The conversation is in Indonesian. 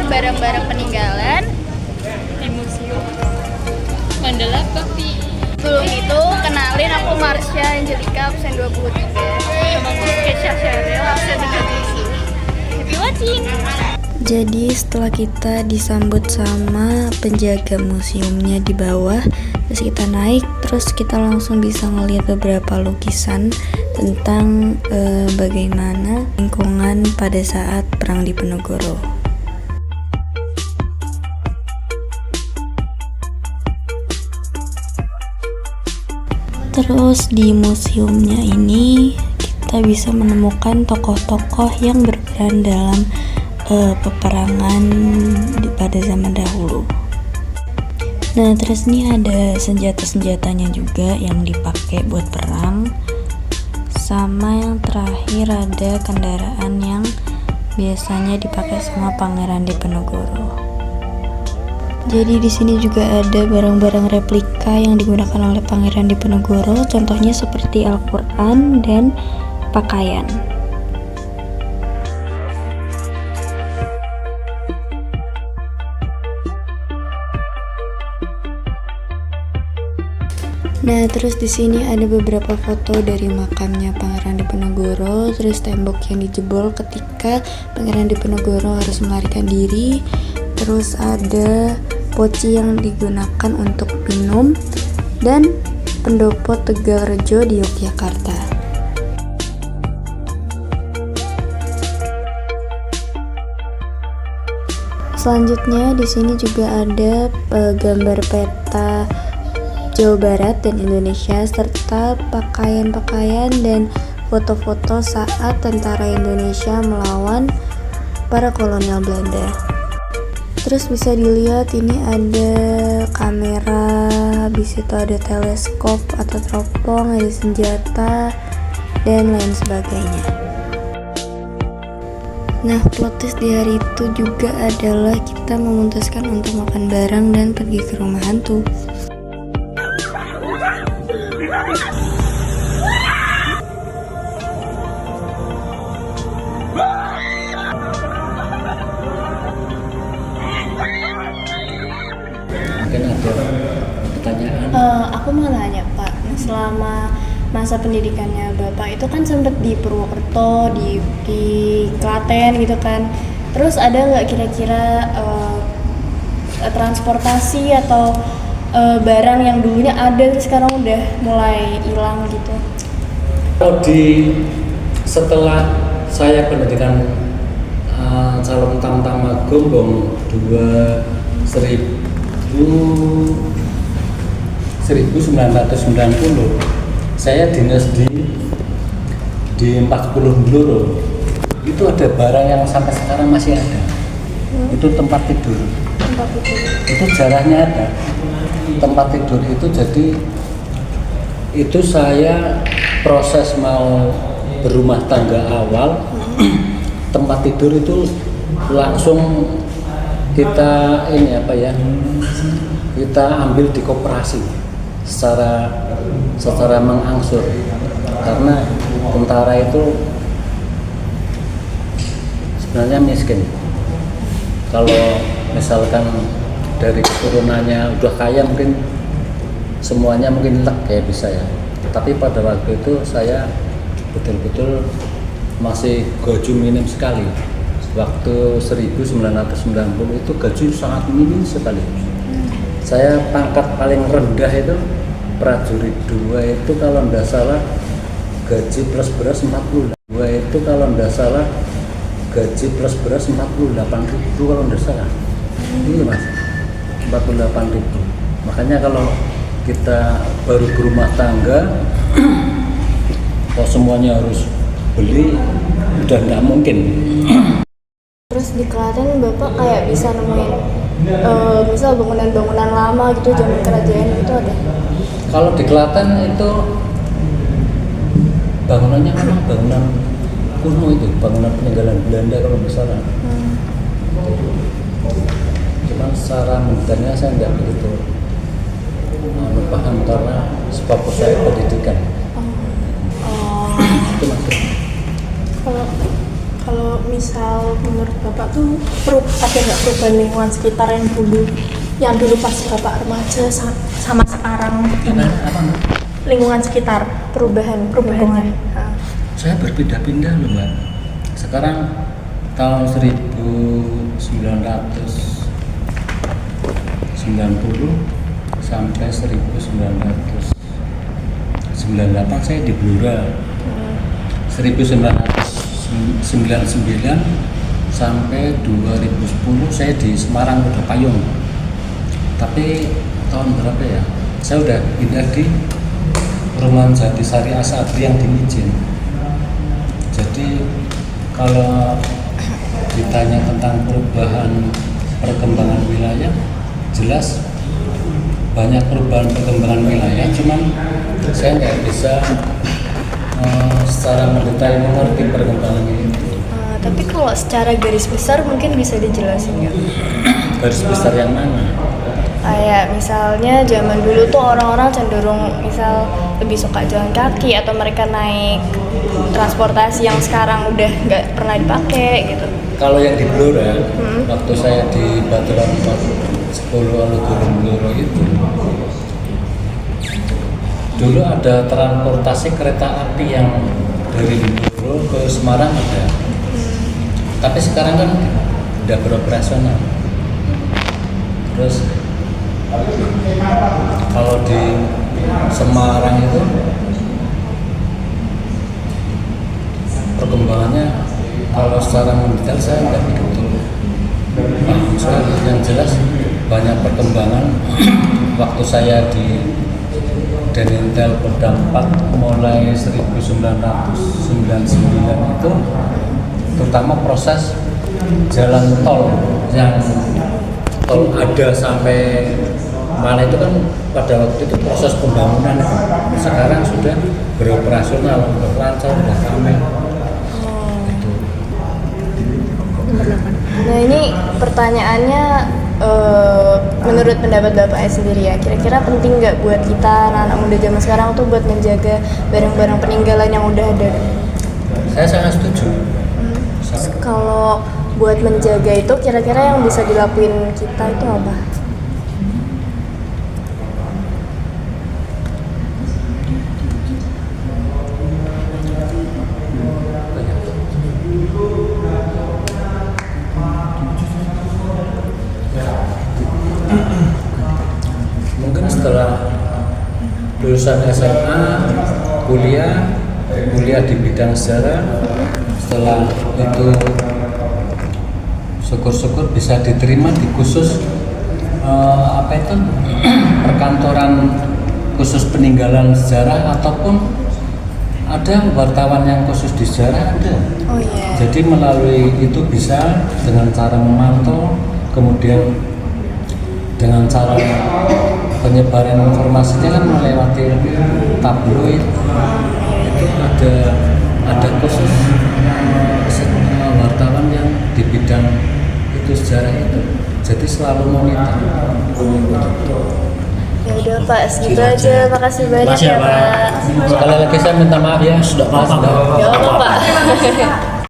barang-barang peninggalan di Museum Mandala Bakti. Sebelum itu, kenalin aku Marsha Angelika, absen 23 sama Kesha Sheryl, absen 37. Happy watching! Jadi setelah kita disambut sama penjaga museumnya di bawah, terus kita naik, terus kita langsung bisa ngelihat beberapa lukisan tentang bagaimana lingkungan pada saat Perang Diponegoro. Terus di museumnya ini kita bisa menemukan tokoh-tokoh yang berperan dalam peperangan pada zaman dahulu. Nah, terus nih ada senjata-senjatanya juga yang dipakai buat perang. Sama yang terakhir ada kendaraan yang biasanya dipakai sama Pangeran Diponegoro. Jadi di sini juga ada barang-barang replika yang digunakan oleh Pangeran Diponegoro, contohnya seperti Al-Qur'an dan pakaian. Nah, terus di sini ada beberapa foto dari makamnya Pangeran Diponegoro, terus tembok yang dijebol ketika Pangeran Diponegoro harus melarikan diri, terus ada poci yang digunakan untuk minum, dan pendopo Tegalrejo di Yogyakarta. Selanjutnya di sini juga ada gambar peta Jawa Barat dan Indonesia serta pakaian-pakaian dan foto-foto saat tentara Indonesia melawan para kolonial Belanda. Terus bisa dilihat ini ada kamera, habis itu ada teleskop atau teropong, ada senjata dan lain sebagainya. Nah, plot twist di hari itu juga adalah kita memutuskan untuk makan bareng dan pergi ke rumah hantu. Mungkin ada pertanyaan. Aku mau nanya Pak, selama masa pendidikannya Bapak itu kan sempat di Purwokerto, di Klaten gitu kan. Terus ada nggak kira-kira transportasi atau barang yang dulunya ada terus sekarang udah mulai hilang gitu? Kalau setelah saya pendidikan calon tamtama Gombong 1990, saya dinas di 40 Bluro. Itu ada barang yang sampai sekarang masih ada. Itu tempat tidur. Itu jarahnya ada. Tempat tidur itu, jadi itu saya proses mau berumah tangga awal. Tempat tidur itu langsung kita kita ambil di koperasi secara mengangsur, karena tentara itu sebenarnya miskin. Kalau misalkan dari keturunannya udah kaya, mungkin semuanya mungkin lek ya bisa ya, tapi pada waktu itu saya betul-betul masih gaji minim sekali. Waktu 1990 itu gaji sangat minim sekali. Saya pangkat paling rendah itu prajurit 2 itu kalau tidak salah gaji plus beras 40. 2 itu kalau tidak salah gaji plus beras 48.000 kalau tidak salah. Iya Mas, 48.000. Makanya kalau kita baru berumah tangga, kok semuanya harus beli, udah nggak mungkin. Terus di Klaten Bapak kayak bisa nemuin misal bangunan-bangunan lama gitu zaman kerajaan gitu ada? Kalau di Klaten itu bangunannya memang bangunan kuno, itu bangunan peninggalan Belanda kalau nggak salah. Cuman secara mendetailnya saya nggak begitu paham karena sebab saya pendidikan. Itu maksudnya. Kalau misal menurut Bapak tuh ada nggak perubahan lingkungan sekitar yang dulu pas Bapak remaja sama sekarang ini? Apa? Lingkungan sekitar, perubahannya. Saya berpindah-pindah loh Mbak. Sekarang tahun 1990 sampai 1998 saya di Blora. 1999 sampai 2010 saya di Semarang udah Payung. Tapi tahun berapa ya? Saya udah pindah di Perumahan Jatisari Asabri yang di Mijen. Jadi kalau ditanya tentang perubahan perkembangan wilayah, jelas banyak perubahan perkembangan wilayah, cuman saya nggak bisa secara mendetail mengerti perkembangan itu. Tapi kalau secara garis besar mungkin bisa dijelasin nggak? Garis besar yang mana? Kayak misalnya zaman dulu tuh orang-orang cenderung misal lebih suka jalan kaki atau mereka naik transportasi yang sekarang udah nggak pernah dipakai gitu. Kalau yang di Blora, waktu saya di Baturan 10 Alugurun Blora itu, dulu ada transportasi kereta api yang dari Blora ke Semarang ada. Tapi sekarang kan udah beroperasional. Terus kalau di Semarang itu perkembangannya kalau secara mendetail saya nggak begitu paham. Yang jelas banyak perkembangan waktu saya di Denintel Kodam 4 mulai 1999 itu, terutama proses jalan tol yang tol ada sampai mana itu kan pada waktu itu proses pembangunan. Sekarang sudah beroperasional, udah lancar, udah ramai. Gitu. Nah ini pertanyaannya menurut pendapat Bapaknya sendiri ya, kira-kira penting nggak buat kita anak-anak muda zaman sekarang tuh buat menjaga barang-barang peninggalan yang udah ada? Saya sangat setuju. Kalau buat menjaga itu kira-kira yang bisa dilakuin kita itu apa? Mungkin setelah lulusan SMA, kuliah di bidang sejarah, setelah itu syukur-syukur bisa diterima di khusus perkantoran khusus peninggalan sejarah, ataupun ada wartawan yang khusus di sejarah ada. Oh iya. Jadi melalui itu bisa dengan cara memantau, kemudian dengan cara penyebaran informasinya kan melewati tabloid. Itu ada khusus wartawan yang di bidang itu sejarah itu, jadi selalu monitor. Ya udah Pak, segitu aja. Makasih banyak ya Pak. Sekali lagi saya minta maaf ya, sudah pas. Gak apa-apa Pak.